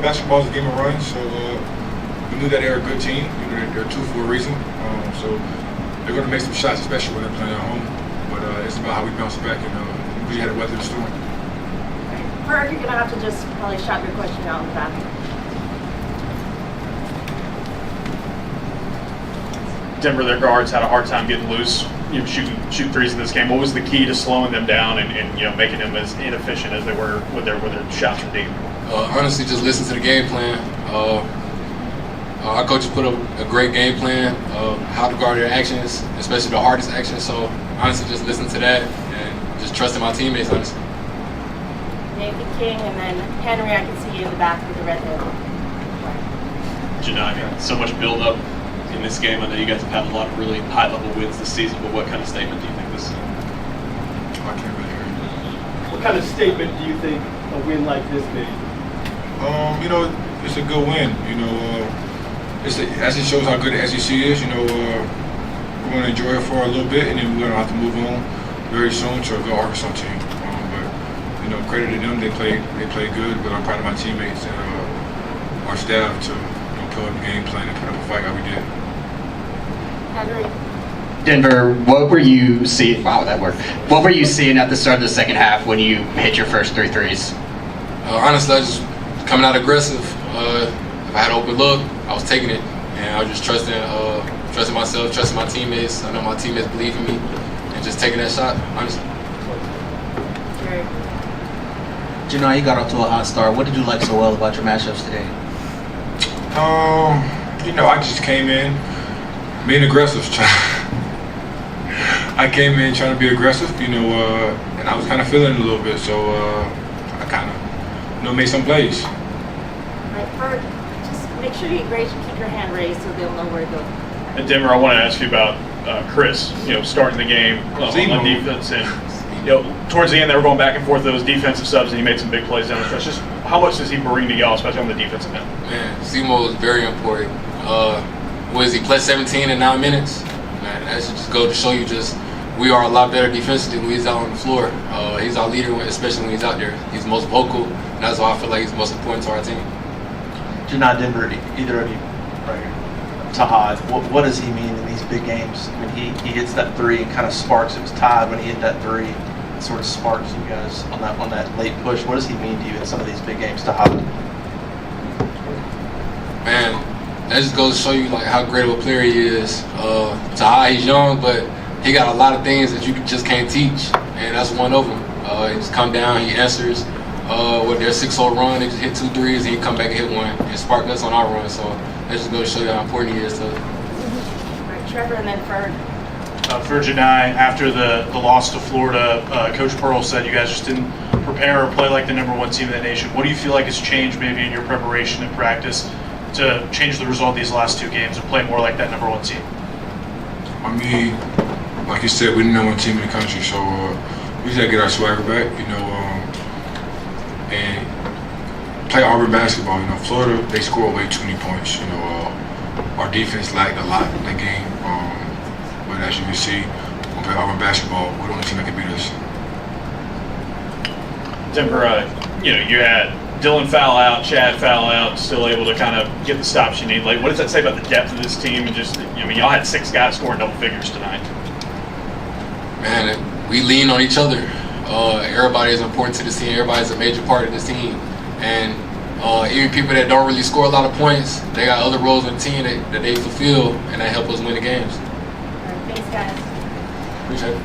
basketball is a game of runs, so we knew that they were a good team. They're two for a reason. So they're going to make some shots, especially when they're playing at home. But it's about how we bounce back, and we had to weather the storm. Ferg, you're going to have to just probably shout your question out in the back. Denver, their guards had a hard time getting loose, shoot threes in this game. What was the key to slowing them down and making them as inefficient as they were with their shots from deep? Honestly, just listen to the game plan. Our coaches put up a great game plan, how to guard their actions, especially the hardest actions. So honestly, just listen to that and just trust in my teammates, honestly. Nathan King, and then Henry, I can see you in the back with the red hair. Johni, so much build-up in this game. I know you guys have had a lot of really high-level wins this season, but what kind of statement do you think this is? I can't really hear you. What kind of statement do you think a win like this made? It's a good win. As it shows how good the SEC is. We're going to enjoy it for a little bit, and then we're going to have to move on very soon to a good Arkansas team. But credit to them, they played good. But I'm proud of my teammates and our staff to put up a game plan and put up a fight like we did. Henry. Denver, what were you seeing? Wow, that worked. What were you seeing at the start of the second half when you hit your first 3 threes? Honestly, I was just coming out aggressive. If I had an open look, I was taking it, and I was just trusting myself, trusting my teammates. I know my teammates believe in me, and just taking that shot, honestly. Johni, you got off to a hot start. What did you like so well about your matchups today? I just came in being aggressive. I came in trying to be aggressive, and I was kind of feeling it a little bit, so I kind of, made some plays. Right, Ferg, just make sure you keep your hand raised so they'll know where to go. And Denver, I want to ask you about Chris, starting the game on defense. And, towards the end, they were going back and forth those defensive subs, and he made some big plays down the stretch. Just how much does he bring to y'all, especially on the defensive end? Man, Zemo is very important. What is he, plus 17 in 9 minutes? Man, that should just go to show you we are a lot better defensively when he's out on the floor. He's our leader, especially when he's out there. He's most vocal, and that's why I feel like he's most important to our team. Johni, Denver, either of you, right here. Tahad, what does he mean in these big games? I mean, he hits that three and kind of sparks. It was tied when he hit that three. It sort of sparks you guys on that late push. What does he mean to you in some of these big games, Tahad? Man, that just goes to show you how great of a player he is. Tahad, he's young, but he got a lot of things that you just can't teach, and that's one of them. He just come down, he answers. With their 6-0 run, they just hit 2 threes, and he come back and hit one and spark us on our run. So that just goes to show you how important he is to us. All right, Trevor, and then Ferg. For Johni, after the loss to Florida, Coach Pearl said you guys just didn't prepare or play like the #1 team in the nation. What do you feel like has changed maybe in your preparation and practice to change the result of these last 2 games and play more like that #1 team? I mean, like you said, we're the #1 team in the country, so we just got to get our swagger back, and play Auburn basketball. Florida, they score way too many points. Our defense lagged a lot in that game. But as you can see, when we play Auburn basketball, we're the only team that can beat us. Denver, you had Dylan foul out, Chad foul out, still able to kind of get the stops you need. What does that say about the depth of this team? And just, y'all had 6 guys scoring double figures tonight. Man, we lean on each other. Everybody is important to this team. Everybody is a major part of this team. And even people that don't really score a lot of points, they got other roles on the team that they fulfill, and that help us win the games. All right, thanks, guys. Appreciate it.